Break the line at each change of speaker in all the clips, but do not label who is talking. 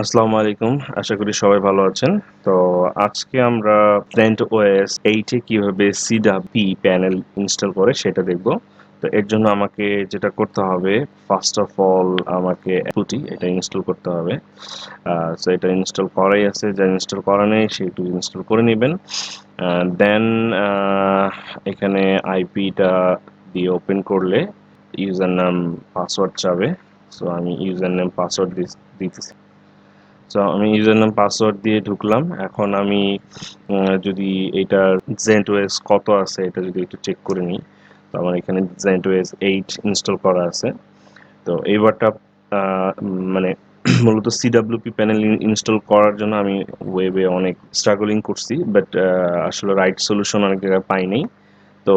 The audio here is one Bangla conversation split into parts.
আসসালামু আলাইকুম। আশা করি সবাই ভালো আছেন। তো আজকে আমরা CentOS 8 এ কিভাবে CWP প্যানেল ইনস্টল করে সেটা দেখব। তো এর জন্য আমাকে যেটা করতে হবে, ফার্স্ট অফ অল আমাকে টুটি এটা ইনস্টল করতে হবে। সো এটা ইনস্টল করাই আছে, যারা ইনস্টল করা নেই সেটু ইনস্টল করে নেবেন। দেন এখানে আইপিটা দিয়ে ওপেন করলে ইউজার নাম পাসওয়ার্ড চাবে। সো আমি ইউজার নেম পাসওয়ার্ড দিতেছি। সো আমি ইউজার নাম পাসওয়ার্ড দিয়ে ঢুকলাম। এখন আমি যদি এটার CentOS কত আছে এটা যদি একটু চেক করে নিই, তো আমার এখানে CentOS 8 ইনস্টল করা আছে। তো এইবারটা মানে মূলত সিডাব্লিউপি প্যানেল ইনস্টল করার জন্য আমি ওয়েবে অনেক স্ট্রাগলিং করছি, বাট আসলে রাইট সলিউশন অনেক জায়গায় পাইনি। তো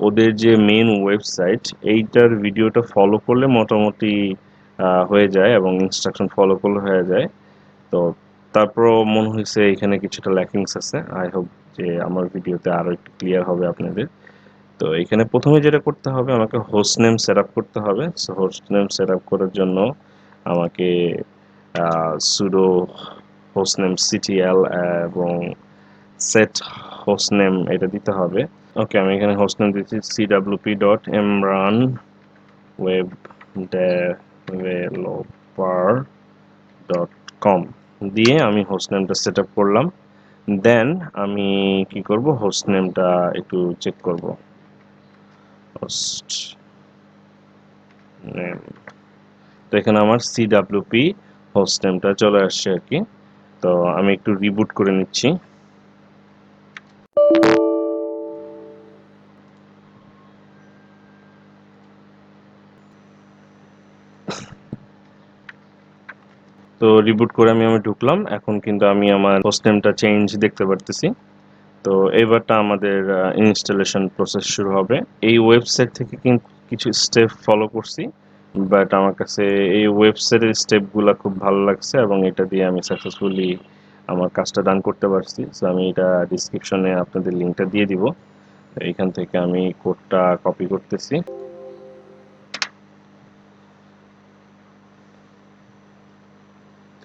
ওদের যে মেন ওয়েবসাইট, এইটার ভিডিওটা ফলো করলে মোটামুটি হয়ে যায় এবং ইনস্ট্রাকশন ফলো করলে হয়ে যায়। তো তারপরও মনে হয়েছে এখানে কিছুটা ল্যাকিংস আছে। আই হোপ যে আমার ভিডিওতে আরো একটু ক্লিয়ার হবে আপনাদের। তো এখানে প্রথমে যেটা করতে হবে, আমাকে হোস্ট নেম সেট আপ করতে হবে। So host name set up করার জন্য আমাকে সুডো হোস্ট নেম সিটিএল এবং সেট হোস্ট নেম এটা দিতে হবে। ওকে, আমি এখানে হোস্ট নেম দিচ্ছি cwp.imran web developer .com দিয়ে আমি হোস্ট নেমটা সেট আপ করলাম। দেন আমি কি করব, হোস্ট নেমটা একটু চেক করব। হোস্ট নেম, তো এখানে আমার সিডাব্লিউপি হোস্ট নেমটা চলে আসছে আর কি। তো আমি একটু রিবুট করে নিচ্ছি। তো রিবুট করে আমি ঢুকলাম। এখন কিন্তু আমি আমার হোস্ট নেমটা চেঞ্জ দেখতে পারতেছি। তো এবারটা আমাদের ইনস্টলেশন প্রসেস শুরু হবে। এই ওয়েবসাইট থেকে কিন্তু কিছু স্টেপ ফলো করছি, বাট আমার কাছে এই ওয়েবসাইটের স্টেপগুলো খুব ভালো লাগছে এবং এটা দিয়ে আমি সাকসেসফুলি আমার কাজটা ডান করতে পারছি। সো আমি এটা ডিসক্রিপশনে আপনাদের লিঙ্কটা দিয়ে দিব। এইখান থেকে আমি কোডটা কপি করতেছি।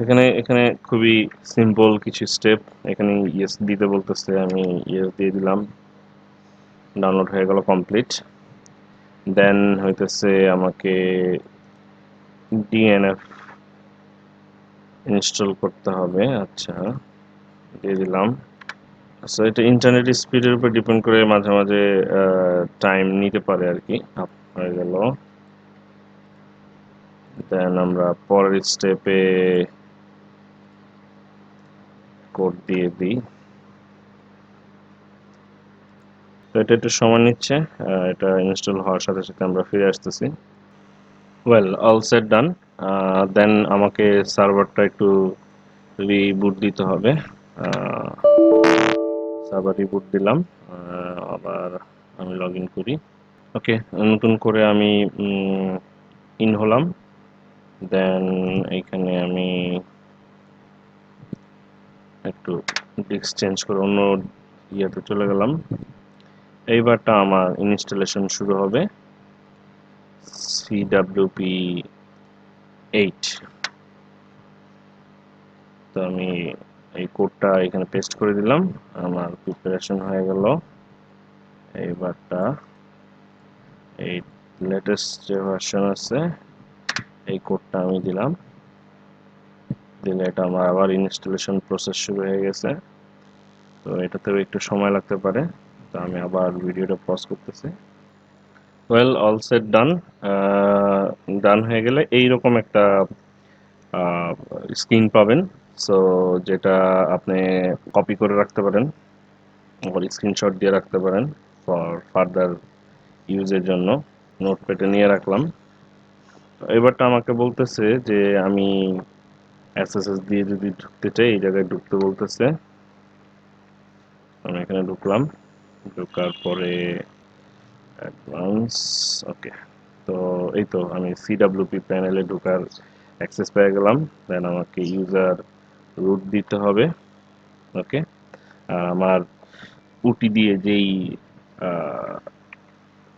এখানে এখানে খুবই সিম্পল কিছু স্টেপ। এখানে ইয়েস দিতে বলতেছে, আমি ইয়েস দিয়ে দিলাম। ডাউনলোড হয়ে গেল কমপ্লিট। দেন হইতেছে আমাকে ডিএনএফ ইনস্টল করতে হবে। আচ্ছা, দিয়ে দিলাম। সো এটা ইন্টারনেট স্পিডের উপর ডিপেন্ড করে মাঝে মাঝে টাইম নিতে পারে আর কি। হয়ে গেল। দেন আমরা পরের স্টেপে কোড দিয়ে দিই। তো এটা একটু সময় নিচ্ছে। এটা ইনস্টল হওয়ার সাথে সাথে আমরা ফিরে আসতেছি। ওয়েল, অল সেট ডান। দেন আমাকে সার্ভারটা একটু রিবুট দিতে হবে। সার্ভার রিবুট দিলাম। আবার আমি লগ ইন করি। ওকে, নতুন করে আমি ইন হলাম। দেন এইখানে আমি একটু ডিস্ক চেঞ্জ করে অন্য ইয়েতে চলে গেলাম। এইবারটা আমার ইনস্টলেশন শুরু হবে CWP 8। তো আমি এই কোডটা এখানে পেস্ট করে দিলাম। আমার প্রিপারেশন হয়ে গেল। এইবারটা এই লেটেস্ট যে ভার্সন আছে এই কোডটা আমি দিলাম। দিলে এটা আমার আবার ইনস্টলেশন প্রসেস শুরু হয়ে গেছে। তো এটাতেও একটু সময় লাগতে পারে। তো আমি আবার ভিডিওটা পজ করতেছি। ওয়েল, অল সেট ডান। ডান হয়ে গেলে এইরকম একটা স্ক্রিন পাবেন। সো যেটা আপনি কপি করে রাখতে পারেন, আবার স্ক্রিনশট দিয়ে রাখতে পারেন ফর ফার্দার ইউজের জন্য। নোটপ্যাডে নিয়ে রাখলাম। এবারটা আমাকে বলতেছে যে আমি এসএসএস দিয়ে যদি ঢুকতে চাই, এই জায়গায় ঢুকতে বলতেছে। আমি এখানে ঢুকলাম। ঢোকার পরে অ্যাডভান্স, ওকে। তো এই তো আমি সিডাব্লিউপি প্যানেলে ঢোকার অ্যাক্সেস পেয়ে গেলাম। দেন আমাকে ইউজার রুট দিতে হবে। ওকে, আর আমার উটি দিয়ে যেই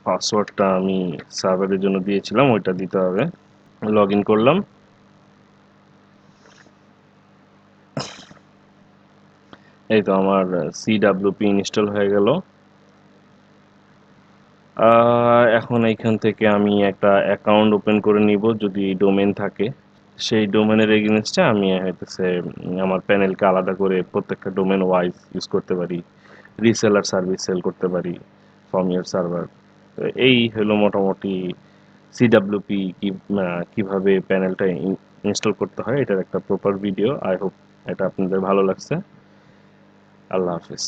পাসওয়ার্ডটা আমি সার্ভারের জন্য দিয়েছিলাম ওইটা দিতে হবে। লগ ইন করলাম। এই তো আমার CWP ইনস্টল হয়ে গেল। এখন এইখান থেকে আমি একটা অ্যাকাউন্ট ওপেন করে নিব যদি ডোমেন থাকে। সেই ডোমেনের এগেইনস্টে আমি হইতেছে আমার প্যানেলকে আলাদা করে প্রত্যেকটা ডোমেন ওয়াইজ ইউজ করতে পারি, রিসেলার সার্ভিস সেল করতে পারি ফ্রম ইয়ার সার্ভার। তো এই হলো মোটামুটি সিডাব্লিউপি কিভাবে প্যানেলটা ইনস্টল করতে হয় এটার একটা প্রপার ভিডিও। আই হোপ এটা আপনাদের ভালো লাগছে। আল্লাহ হাফিজ।